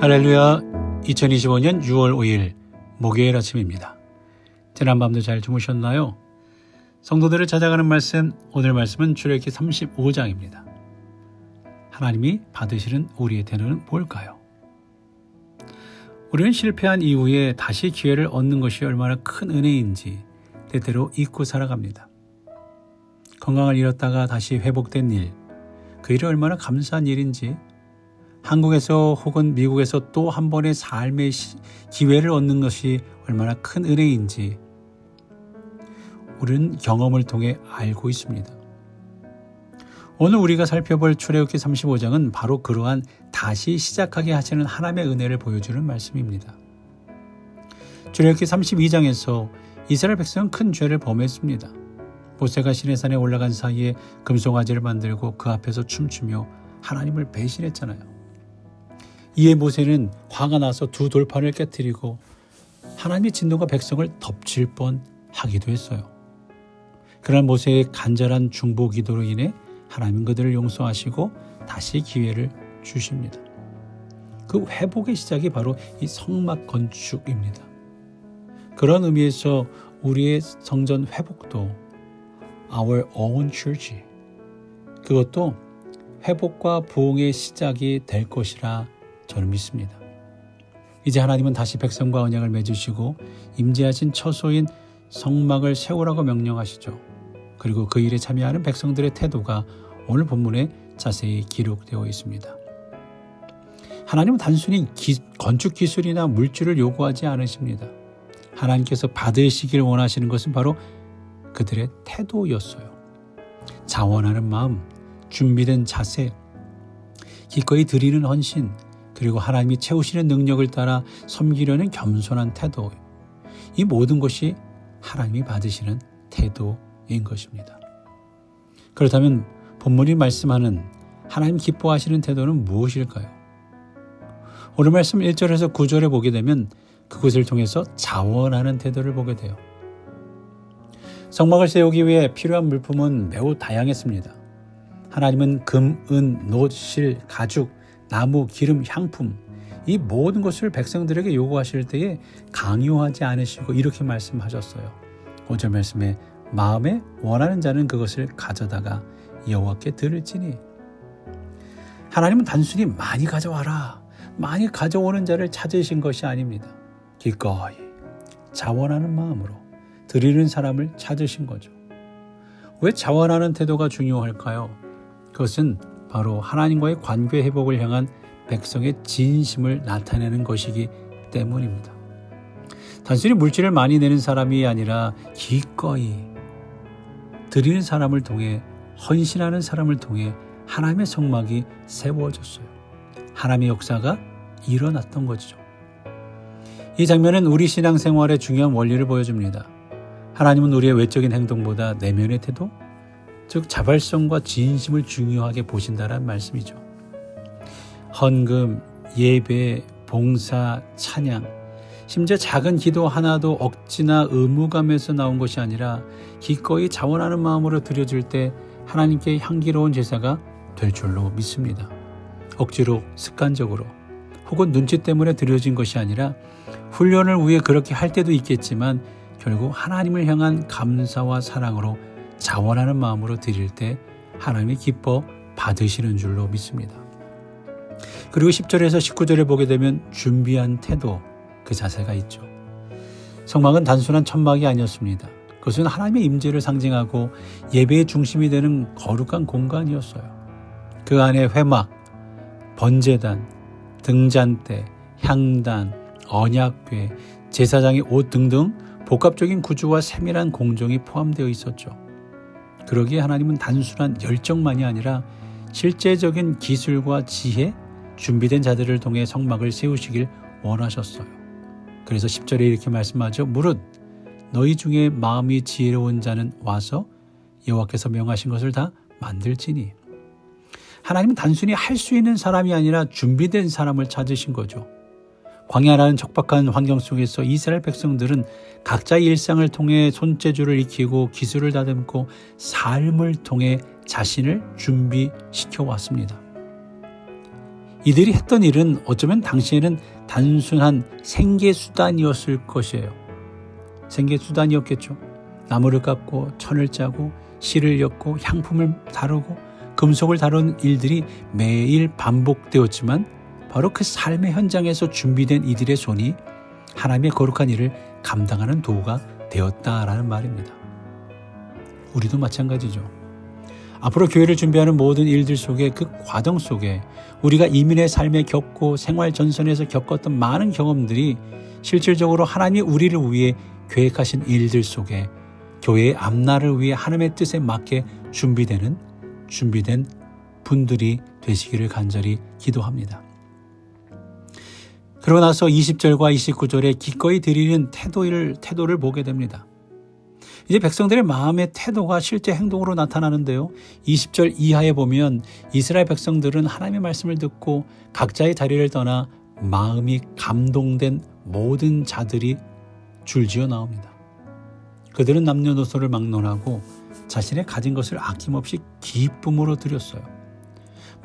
할렐루야. 2025년 6월 5일 목요일 아침입니다. 지난밤도 잘 주무셨나요? 성도들을 찾아가는 말씀, 오늘 말씀은 출애굽기 35장입니다. 하나님이 받으시는 우리의 태도는 뭘까요? 우리는 실패한 이후에 다시 기회를 얻는 것이 얼마나 큰 은혜인지 때때로 잊고 살아갑니다. 건강을 잃었다가 다시 회복된 일, 그 일이 얼마나 감사한 일인지, 한국에서 혹은 미국에서 또 한 번의 삶의 기회를 얻는 것이 얼마나 큰 은혜인지 우리는 경험을 통해 알고 있습니다. 오늘 우리가 살펴볼 출애굽기 35장은 바로 그러한 다시 시작하게 하시는 하나님의 은혜를 보여주는 말씀입니다. 출애굽기 32장에서 이스라엘 백성은 큰 죄를 범했습니다. 모세가 시내산에 올라간 사이에 금송아지를 만들고 그 앞에서 춤추며 하나님을 배신했잖아요. 이에 모세는 화가 나서 두 돌판을 깨뜨리고 하나님의 진노가 백성을 덮칠 뻔하기도 했어요. 그러나 모세의 간절한 중보 기도로 인해 하나님은 그들을 용서하시고 다시 기회를 주십니다. 그 회복의 시작이 바로 이 성막 건축입니다. 그런 의미에서 우리의 성전 회복도 Our own church, 그것도 회복과 부흥의 시작이 될 것이라 저는 믿습니다. 이제 하나님은 다시 백성과 언약을 맺으시고 임재하신 처소인 성막을 세우라고 명령하시죠. 그리고 그 일에 참여하는 백성들의 태도가 오늘 본문에 자세히 기록되어 있습니다. 하나님은 단순히 건축 기술이나 물질을 요구하지 않으십니다. 하나님께서 받으시길 원하시는 것은 바로 그들의 태도였어요. 자원하는 마음, 준비된 자세, 기꺼이 드리는 헌신, 그리고 하나님이 채우시는 능력을 따라 섬기려는 겸손한 태도, 이 모든 것이 하나님이 받으시는 태도인 것입니다. 그렇다면 본문이 말씀하는 하나님 기뻐하시는 태도는 무엇일까요? 오늘 말씀 1절에서 9절에 보게 되면 그것을 통해서 자원하는 태도를 보게 돼요. 성막을 세우기 위해 필요한 물품은 매우 다양했습니다. 하나님은 금, 은, 놋, 실, 가죽, 나무, 기름, 향품, 이 모든 것을 백성들에게 요구하실 때에 강요하지 않으시고 이렇게 말씀하셨어요. 5절 말씀에 마음에 원하는 자는 그것을 가져다가 여호와께 드릴지니. 하나님은 단순히 많이 가져와라, 많이 가져오는 자를 찾으신 것이 아닙니다. 기꺼이 자원하는 마음으로 드리는 사람을 찾으신 거죠. 왜 자원하는 태도가 중요할까요? 그것은 바로 하나님과의 관계 회복을 향한 백성의 진심을 나타내는 것이기 때문입니다. 단순히 물질을 많이 내는 사람이 아니라 기꺼이 드리는 사람을 통해, 헌신하는 사람을 통해 하나님의 성막이 세워졌어요. 하나님의 역사가 일어났던 것이죠. 이 장면은 우리 신앙생활의 중요한 원리를 보여줍니다. 하나님은 우리의 외적인 행동보다 내면의 태도, 즉 자발성과 진심을 중요하게 보신다는 말씀이죠. 헌금, 예배, 봉사, 찬양, 심지어 작은 기도 하나도 억지나 의무감에서 나온 것이 아니라 기꺼이 자원하는 마음으로 드려질 때 하나님께 향기로운 제사가 될 줄로 믿습니다. 억지로, 습관적으로, 혹은 눈치 때문에 드려진 것이 아니라 훈련을 위해 그렇게 할 때도 있겠지만 결국 하나님을 향한 감사와 사랑으로 자원하는 마음으로 드릴 때 하나님이 기뻐 받으시는 줄로 믿습니다. 그리고 10절에서 19절에 보게 되면 준비한 태도, 그 자세가 있죠. 성막은 단순한 천막이 아니었습니다. 그것은 하나님의 임재를 상징하고 예배의 중심이 되는 거룩한 공간이었어요. 그 안에 회막, 번제단, 등잔대, 향단, 언약궤, 제사장의 옷 등등 복합적인 구조와 세밀한 공정이 포함되어 있었죠. 그러기에 하나님은 단순한 열정만이 아니라 실제적인 기술과 지혜, 준비된 자들을 통해 성막을 세우시길 원하셨어요. 그래서 10절에 이렇게 말씀하죠. 무릇 너희 중에 마음이 지혜로운 자는 와서 여호와께서 명하신 것을 다 만들지니. 하나님은 단순히 할 수 있는 사람이 아니라 준비된 사람을 찾으신 거죠. 광야라는 척박한 환경 속에서 이스라엘 백성들은 각자의 일상을 통해 손재주를 익히고 기술을 다듬고 삶을 통해 자신을 준비시켜 왔습니다. 이들이 했던 일은 어쩌면 당시에는 단순한 생계수단이었을 것이에요. 생계수단이었겠죠. 나무를 깎고 천을 짜고 실을 엮고 향품을 다루고 금속을 다루는 일들이 매일 반복되었지만 바로 그 삶의 현장에서 준비된 이들의 손이 하나님의 거룩한 일을 감당하는 도구가 되었다라는 말입니다. 우리도 마찬가지죠. 앞으로 교회를 준비하는 모든 일들 속에 그 과정 속에 우리가 이민의 삶에 겪고 생활 전선에서 겪었던 많은 경험들이 실질적으로 하나님이 우리를 위해 계획하신 일들 속에 교회의 앞날을 위해 하나님의 뜻에 맞게 준비된 분들이 되시기를 간절히 기도합니다. 그러고 나서 20절과 29절에 기꺼이 드리는 태도를 보게 됩니다. 이제 백성들의 마음의 태도가 실제 행동으로 나타나는데요. 20절 이하에 보면 이스라엘 백성들은 하나님의 말씀을 듣고 각자의 자리를 떠나 마음이 감동된 모든 자들이 줄지어 나옵니다. 그들은 남녀노소를 막론하고 자신의 가진 것을 아낌없이 기쁨으로 드렸어요.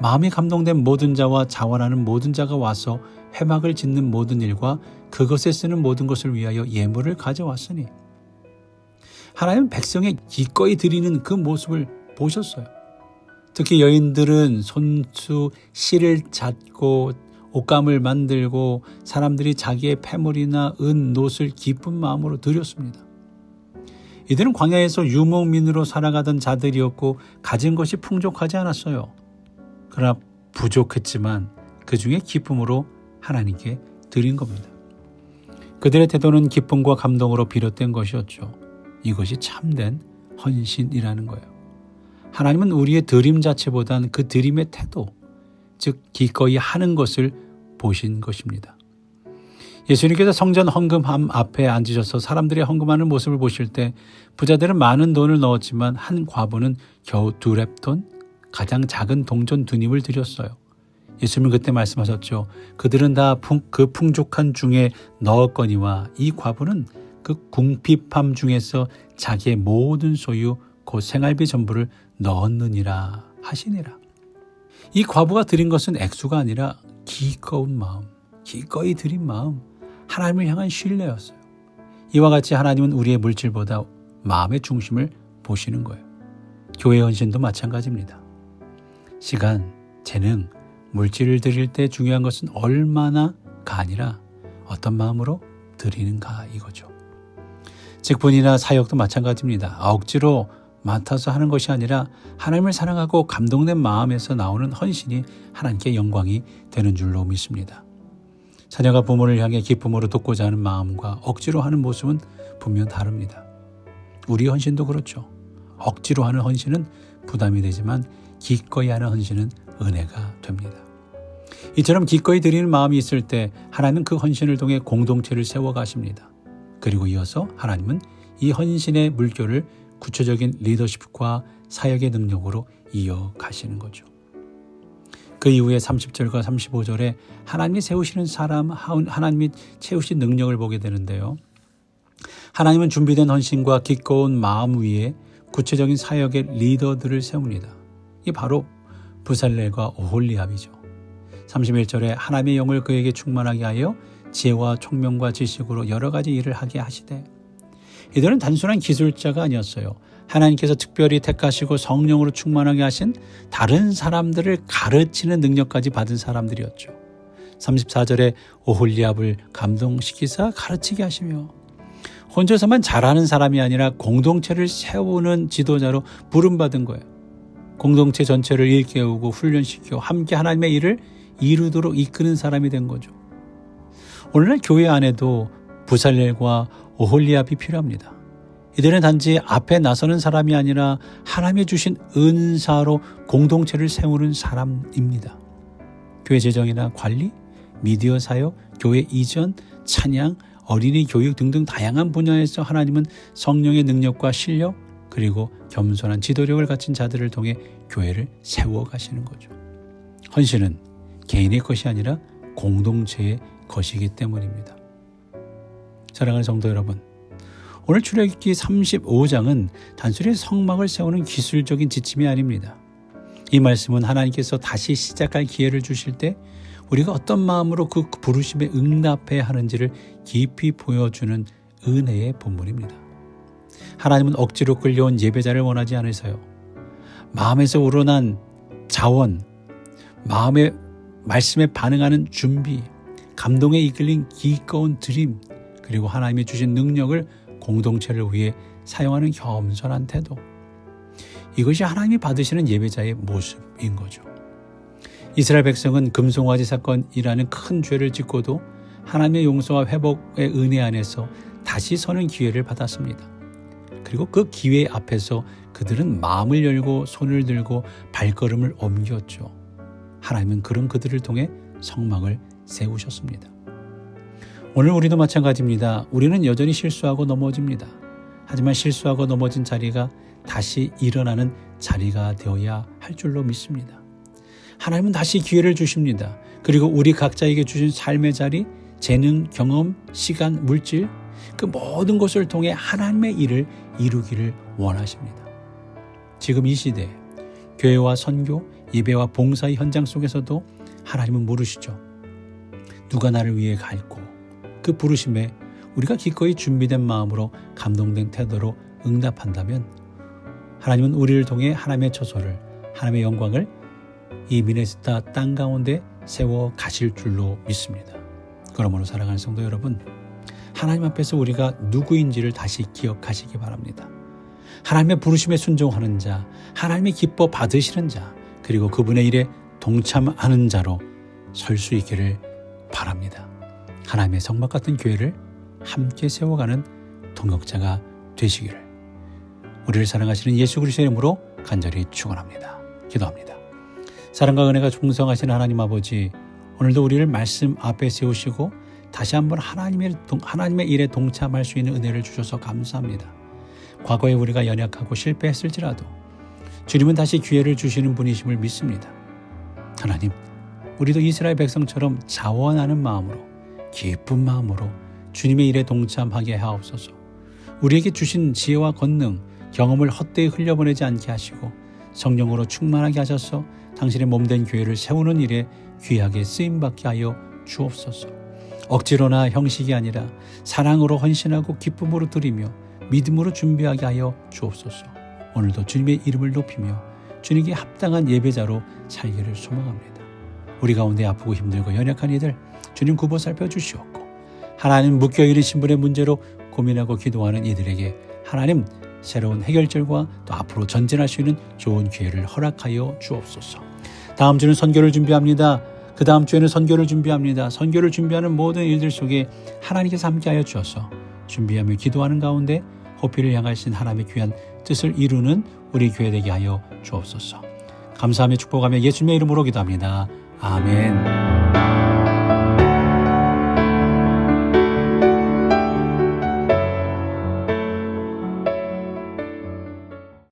마음이 감동된 모든 자와 자원하는 모든 자가 와서 회막을 짓는 모든 일과 그것에 쓰는 모든 것을 위하여 예물을 가져왔으니 하나님은 백성의 기꺼이 드리는 그 모습을 보셨어요. 특히 여인들은 손수 실을 잣고 옷감을 만들고 사람들이 자기의 패물이나 은, 놋을 기쁜 마음으로 드렸습니다. 이들은 광야에서 유목민으로 살아가던 자들이었고 가진 것이 풍족하지 않았어요. 그러나 부족했지만 그 중에 기쁨으로 하나님께 드린 겁니다. 그들의 태도는 기쁨과 감동으로 비롯된 것이었죠. 이것이 참된 헌신이라는 거예요. 하나님은 우리의 드림 자체보단 그 드림의 태도, 즉 기꺼이 하는 것을 보신 것입니다. 예수님께서 성전 헌금함 앞에 앉으셔서 사람들이 헌금하는 모습을 보실 때 부자들은 많은 돈을 넣었지만 한 과부는 겨우 2렙돈, 가장 작은 동전 2닙을 드렸어요. 예수님은 그때 말씀하셨죠. 그들은 다 그 풍족한 중에 넣었거니와 이 과부는 그 궁핍함 중에서 자기의 모든 소유 곧 생활비 전부를 넣었느니라 하시니라. 이 과부가 드린 것은 액수가 아니라 기꺼운 마음, 기꺼이 드린 마음, 하나님을 향한 신뢰였어요. 이와 같이 하나님은 우리의 물질보다 마음의 중심을 보시는 거예요. 교회 헌신도 마찬가지입니다. 시간, 재능, 물질을 드릴 때 중요한 것은 얼마나가 아니라 어떤 마음으로 드리는가 이거죠. 직분이나 사역도 마찬가지입니다. 억지로 맡아서 하는 것이 아니라 하나님을 사랑하고 감동된 마음에서 나오는 헌신이 하나님께 영광이 되는 줄로 믿습니다. 자녀가 부모를 향해 기쁨으로 돕고자 하는 마음과 억지로 하는 모습은 분명 다릅니다. 우리 헌신도 그렇죠. 억지로 하는 헌신은 부담이 되지만 기꺼이 하는 헌신은 은혜가 됩니다. 이처럼 기꺼이 드리는 마음이 있을 때 하나님은 그 헌신을 통해 공동체를 세워가십니다. 그리고 이어서 하나님은 이 헌신의 물결을 구체적인 리더십과 사역의 능력으로 이어가시는 거죠. 그 이후에 30절과 35절에 하나님이 세우시는 사람, 하나님이 채우신 능력을 보게 되는데요. 하나님은 준비된 헌신과 기꺼운 마음 위에 구체적인 사역의 리더들을 세웁니다. 이게 바로 부살렐과 오홀리압이죠. 31절에 하나님의 영을 그에게 충만하게 하여 지혜와 총명과 지식으로 여러 가지 일을 하게 하시되, 이들은 단순한 기술자가 아니었어요. 하나님께서 특별히 택하시고 성령으로 충만하게 하신 다른 사람들을 가르치는 능력까지 받은 사람들이었죠. 34절에 오홀리압을 감동시키사 가르치게 하시며 혼자서만 잘하는 사람이 아니라 공동체를 세우는 지도자로 부름받은 거예요. 공동체 전체를 일깨우고 훈련시키고 함께 하나님의 일을 이루도록 이끄는 사람이 된 거죠. 오늘날 교회 안에도 부살렐과 오홀리압이 필요합니다. 이들은 단지 앞에 나서는 사람이 아니라 하나님이 주신 은사로 공동체를 세우는 사람입니다. 교회 재정이나 관리, 미디어 사역, 교회 이전, 찬양, 어린이 교육 등등 다양한 분야에서 하나님은 성령의 능력과 실력 그리고 겸손한 지도력을 갖춘 자들을 통해 교회를 세워가시는 거죠. 헌신은 개인의 것이 아니라 공동체의 것이기 때문입니다. 사랑하는 성도 여러분, 오늘 출애굽기 35장은 단순히 성막을 세우는 기술적인 지침이 아닙니다. 이 말씀은 하나님께서 다시 시작할 기회를 주실 때 우리가 어떤 마음으로 그 부르심에 응답해야 하는지를 깊이 보여주는 은혜의 본문입니다. 하나님은 억지로 끌려온 예배자를 원하지 않으세요. 마음에서 우러난 자원, 마음의 말씀에 반응하는 준비, 감동에 이끌린 기꺼운 드림, 그리고 하나님이 주신 능력을 공동체를 위해 사용하는 겸손한 태도. 이것이 하나님이 받으시는 예배자의 모습인 거죠. 이스라엘 백성은 금송아지 사건이라는 큰 죄를 짓고도 하나님의 용서와 회복의 은혜 안에서 다시 서는 기회를 받았습니다. 그리고 그 기회 앞에서 그들은 마음을 열고 손을 들고 발걸음을 옮겼죠. 하나님은 그런 그들을 통해 성막을 세우셨습니다. 오늘 우리도 마찬가지입니다. 우리는 여전히 실수하고 넘어집니다. 하지만 실수하고 넘어진 자리가 다시 일어나는 자리가 되어야 할 줄로 믿습니다. 하나님은 다시 기회를 주십니다. 그리고 우리 각자에게 주신 삶의 자리, 재능, 경험, 시간, 물질, 그 모든 것을 통해 하나님의 일을 이루기를 원하십니다. 지금 이 시대 교회와 선교, 예배와 봉사의 현장 속에서도 하나님은 물으시죠. 누가 나를 위해 갈고, 그 부르심에 우리가 기꺼이 준비된 마음으로 감동된 태도로 응답한다면 하나님은 우리를 통해 하나님의 처소를, 하나님의 영광을 이 미네소타 땅 가운데 세워 가실 줄로 믿습니다. 그러므로 사랑하는 성도 여러분, 하나님 앞에서 우리가 누구인지를 다시 기억하시기 바랍니다. 하나님의 부르심에 순종하는 자, 하나님의 기뻐 받으시는 자, 그리고 그분의 일에 동참하는 자로 설 수 있기를 바랍니다. 하나님의 성막 같은 교회를 함께 세워가는 동역자가 되시기를 우리를 사랑하시는 예수 그리스도의 이름으로 간절히 축원합니다. 기도합니다. 사랑과 은혜가 풍성하신 하나님 아버지, 오늘도 우리를 말씀 앞에 세우시고 다시 한번 하나님의 일에 동참할 수 있는 은혜를 주셔서 감사합니다. 과거에 우리가 연약하고 실패했을지라도 주님은 다시 기회를 주시는 분이심을 믿습니다. 하나님, 우리도 이스라엘 백성처럼 자원하는 마음으로, 기쁜 마음으로 주님의 일에 동참하게 하옵소서. 우리에게 주신 지혜와 권능, 경험을 헛되이 흘려보내지 않게 하시고 성령으로 충만하게 하셔서 당신의 몸된 교회를 세우는 일에 귀하게 쓰임받게 하여 주옵소서. 억지로나 형식이 아니라 사랑으로 헌신하고 기쁨으로 드리며 믿음으로 준비하게 하여 주옵소서. 오늘도 주님의 이름을 높이며 주님께 합당한 예배자로 살기를 소망합니다. 우리 가운데 아프고 힘들고 연약한 이들 주님 굽어 살펴주시옵고, 하나님 묶여있는 신분의 문제로 고민하고 기도하는 이들에게 하나님 새로운 해결책과 또 앞으로 전진할 수 있는 좋은 기회를 허락하여 주옵소서. 다음 주는 선교를 준비합니다. 그 다음 주에는 선교를 준비합니다. 선교를 준비하는 모든 일들 속에 하나님께서 함께하여 주셔서 준비하며 기도하는 가운데 호피를 향하신 하나님의 귀한 뜻을 이루는 우리 교회 되게 하여 주옵소서. 감사하며 축복하며 예수님의 이름으로 기도합니다. 아멘.